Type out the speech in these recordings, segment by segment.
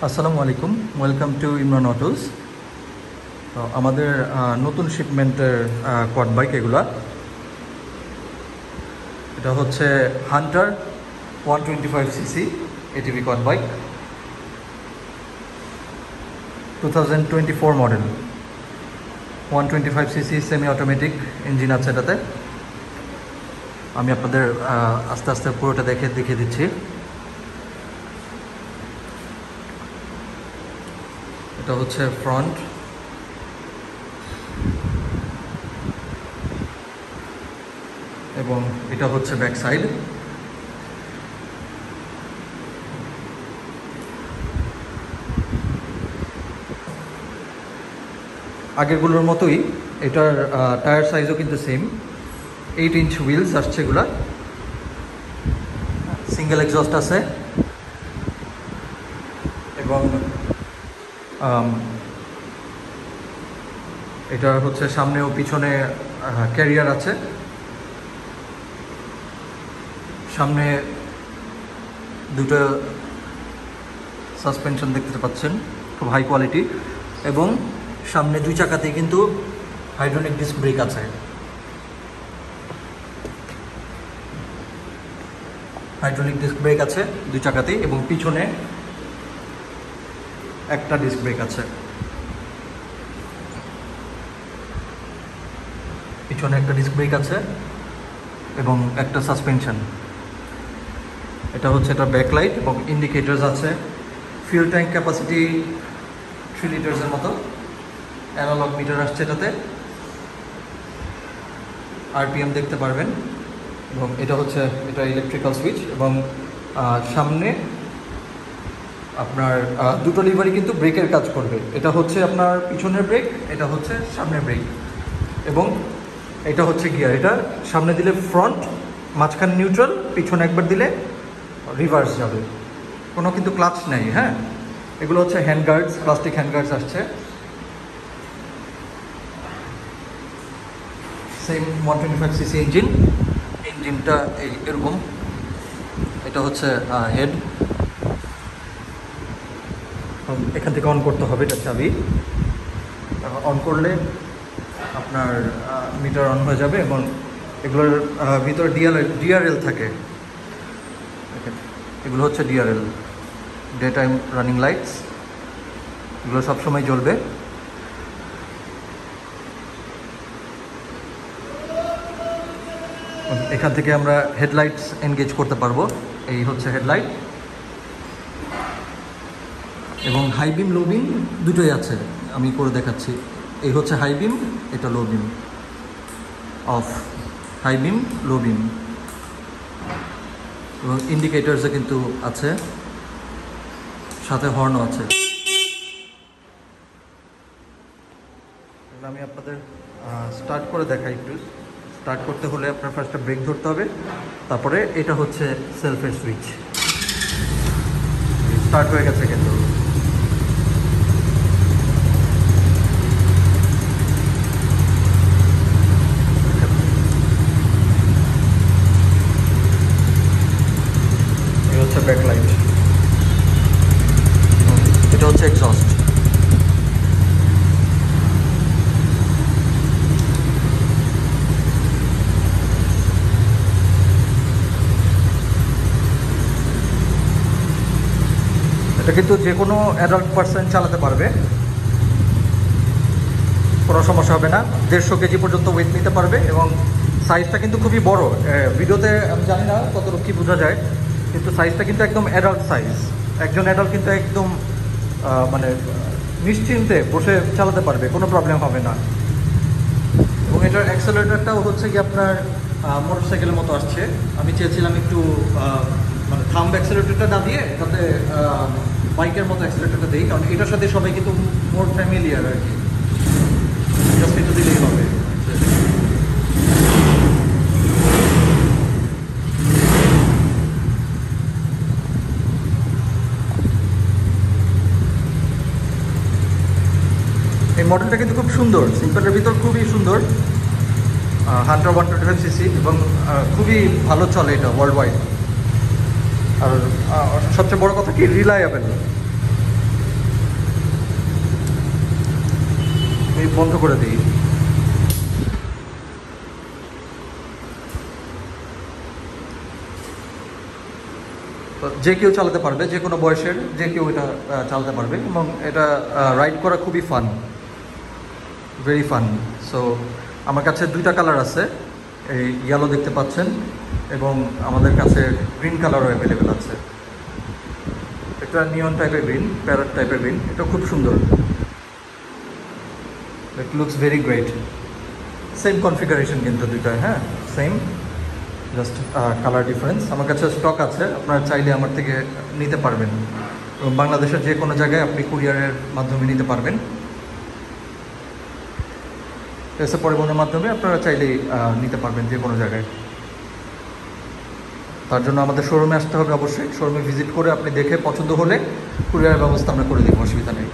আসসালামু আলাইকুম, welcome to Imran autos. তো আমাদের নতুন শিপমেন্টের কোয়াড বাইক এগুলা। এটা হচ্ছে Hunter 125cc ATV quad bike, 2024 model. 125cc semi automatic engine আছে এটাতে। আমি আপনাদের আস্তে আস্তে পুরোটা দেখিয়ে দিচ্ছি। এটা হচ্ছে ফ্রন্ট, এবং এটা হচ্ছে ব্যাক সাইড। আগেরগুলোর মতোই এটার টায়ার সাইজও কিন্তু সেম, 8 ইঞ্চ হুইলস আসছে এগুলা। সিঙ্গেল এক্সস্ট আছে এবং এটা হচ্ছে সামনে ও পিছনে ক্যারিয়ার আছে। সামনে দুটো সাসপেনশন দেখতে পাচ্ছেন, খুব হাই কোয়ালিটি, এবং সামনে দুই চাকাতেই কিন্তু হাইড্রোলিক ডিস্ক ব্রেক আছে। হাইড্রোলিক ডিস্ক ব্রেক আছে দুই চাকাতেই, এবং পিছনে একটা ডিস্ক ব্রেক আছে। পিছনে একটা ডিস্ক ব্রেক আছে এবং একটা সাসপেনশন। এটা হচ্ছে এটা ব্যাকলাইট এবং ইন্ডিকেটার্স আছে। ফিউল ট্যাঙ্ক ক্যাপাসিটি 3 লিটার্সের মতো। অ্যানালগ মিটার আসছে এটাতে, আরপিএম দেখতে পারবেন। এবং এটা হচ্ছে এটা ইলেকট্রিক্যাল সুইচ, এবং সামনে আপনার দুটো লিভারই কিন্তু ব্রেকের কাজ করবে। এটা হচ্ছে আপনার পিছনের ব্রেক, এটা হচ্ছে সামনের ব্রেক, এবং এটা হচ্ছে গিয়ার। এটা সামনে দিলে ফ্রন্ট, মাঝখানে নিউট্রাল, পিছনে একবার দিলে রিভার্স যাবে। কোনো কিন্তু ক্লাচ নেই। হ্যাঁ, এগুলো হচ্ছে hand guards, plastic hand guards আসছে। সেম 125cc ইঞ্জিনটা এরকম। এটা হচ্ছে হেড, এখান থেকে অন করতে হবে। এটা চাবি অন করলে আপনার মিটার অন হয়ে যাবে, এবং এগুলোর ভিতরে ডিআরএল থাকে। এগুলো হচ্ছে DRL, day time running lights. এগুলো সবসময় জ্বলবে। এখান থেকে আমরা হেডলাইটস এনগেজ করতে পারবো। এই হচ্ছে হেডলাইট, এবং হাই বিম লো বিম দুটোই আছে। আমি করে দেখাচ্ছি। এই হচ্ছে হাই বিম, এটা লো বিম। অফ, হাই বিম, লো বিম, এবং ইন্ডিকেটার্সে কিন্তু আছে, সাথে হর্নও আছে। আমি আপনাদের স্টার্ট করে দেখাই একটু। স্টার্ট করতে হলে আপনার ফার্স্টে ব্রেক ধরতে হবে, তারপরে এটা হচ্ছে সেলফের সুইচ। স্টার্ট হয়ে গেছে কিন্তু। এই হচ্ছে ব্যাকলাইট, এটা হচ্ছে এক্সস্ট। এটা কিন্তু যে কোনো অ্যাডাল্ট পারসন চালাতে পারবে, কোনো সমস্যা হবে না। 150 কেজি পর্যন্ত ওয়েট নিতে পারবে, এবং সাইজটা কিন্তু খুবই বড়। ভিডিওতে আমি জানি না কতটুকু কি বোঝা যায়, কিন্তু সাইজটা কিন্তু একদম অ্যাডাল্ট সাইজ। একজন অ্যাডাল্ট কিন্তু একদম মানে নিশ্চিন্তে বসে চালাতে পারবে, কোনো প্রবলেম হবে না। এবং এটার অ্যাক্সেলারেটরটাও হচ্ছে কি আপনার মোটরসাইকেলের মতো আসছে। আমি চেয়েছিলাম একটু মানে থাম্ব অ্যাক্সেলারেটরটা না দিয়ে তাতে বাইকের মতো অ্যাক্সেলারেটরটা দিই, কারণ এটার সাথে সবাই কিন্তু মোর ফ্যামিলিয়ার আর কি। জাস্ট এটা দিলেই হবে। এই মডেলটা কিন্তু খুব সুন্দর, সিম্পলের ভিতর খুবই সুন্দর। হান্টার 125cc, এবং খুবই ভালো চলে এটা ওয়ার্ল্ড ওয়াইড। আর সবচেয়ে বড় কথা কি, রিলায়েবল। আমি বন্ধ করে দিই। তো যে কেউ চালাতে পারবে, যে কোনো বয়সের যে কেউ এটা চালাতে পারবে, এবং এটা রাইড করা খুবই ফান, ভেরি ফান। সো আমার কাছে দুইটা কালার আছে, এই ইয়েলো দেখতে পাচ্ছেন, এবং আমাদের কাছে গ্রিন কালারও অ্যাভেলেবেল আছে। এটা নিয়ন টাইপের গ্রিন, প্যারট টাইপের গ্রিন, এটা খুব সুন্দর। It looks very great. Same configuration কিন্তু দুইটাই, হ্যাঁ সেম, জাস্ট কালার ডিফারেন্স। আমার কাছে স্টক আছে, আপনারা চাইলে আমার থেকে নিতে পারবেন, এবং বাংলাদেশের যে কোনো জায়গায় আপনি কুরিয়ারের মাধ্যমে নিতে পারবেন। এসে পরিবহনের মাধ্যমে আপনারা চাইলেই নিতে পারবেন যে কোনো জায়গায়। তার জন্য আমাদের শোরুমে আসতে হবে অবশ্যই। শোরুমে ভিজিট করে আপনি দেখে পছন্দ হলে কুরিয়ারের ব্যবস্থা আমরা করে দেবো, অসুবিধা নেই।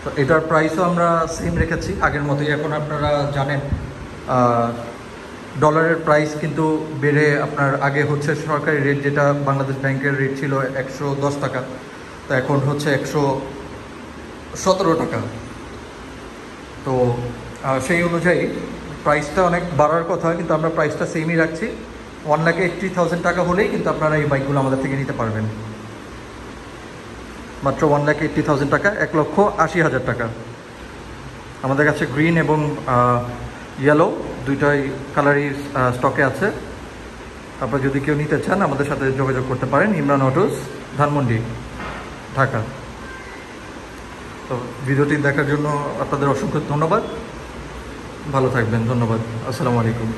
তো এটার প্রাইসও আমরা সেম রেখেছি আগের মতোই। এখন আপনারা জানেন ডলারের প্রাইস কিন্তু বেড়ে, আপনার আগে হচ্ছে সরকারি রেট যেটা বাংলাদেশ ব্যাংকের রেট ছিল 110 টাকা, তো এখন হচ্ছে 117 টাকা। তো সেই অনুযায়ী প্রাইসটা অনেক বাড়ার কথা, কিন্তু আমরা প্রাইসটা সেমই রাখছি। 1,80,000 টাকা হলেই কিন্তু আপনারা এই বাইকগুলো আমাদের থেকে নিতে পারবেন, মাত্র 1,80,000 টাকা, 1,80,000 টাকা। আমাদের কাছে গ্রিন এবং ইয়েলো দুইটাই কালারই স্টকে আছে। আপনারা যদি কেউ নিতে চান আমাদের সাথে যোগাযোগ করতে পারেন, ইমরান অটোস, ধানমন্ডি, ঢাকা। তো ভিডিওটি দেখার জন্য আপনাদের অসংখ্য ধন্যবাদ। ভালো থাকবেন, ধন্যবাদ। আসসালামু আলাইকুম।